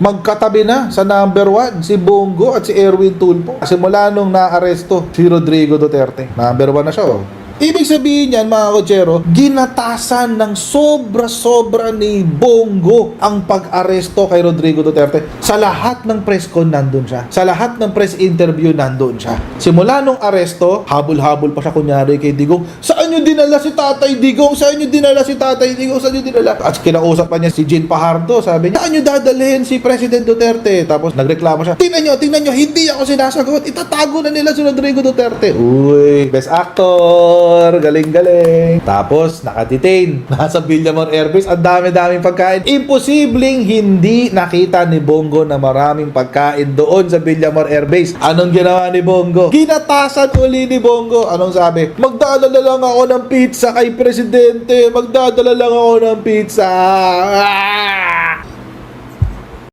magkatabi na sa number 1 si Bongo at si Erwin Tulfo. Simula nung naaresto si Rodrigo Duterte, number 1 na siya, oh. Ibig sabihin yan, mga kotsero, ginatasan ng sobra-sobra ni Bongo ang pag-aresto kay Rodrigo Duterte. Sa lahat ng press con, nandun siya. Sa lahat ng press interview, nandun siya. Simula nung aresto, habol-habol pa siya kunyari kay Digong. Saan nyo dinala si Tatay Digong? Saan nyo dinala si Tatay Digong? Saan nyo dinala? At kinausap pa niya si Jean Fajardo. Sabi niya, saan nyo dadalhin si President Duterte? Tapos nagreklamo siya, tingnan nyo, hindi ako sinasagot. Itatago na nila si Rodrigo Duterte. Uy, best actor. Galing-galing. Tapos, nakadetain. Nasa Villamor Air Base. Ang dami-daming pagkain. Imposibleng hindi nakita ni Bongo na maraming pagkain doon sa Villamor Air Base. Anong ginawa ni Bongo? Ginatasan uli ni Bongo. Anong sabi? Magdadala lang ako ng pizza kay Presidente. Magdadala lang ako ng pizza.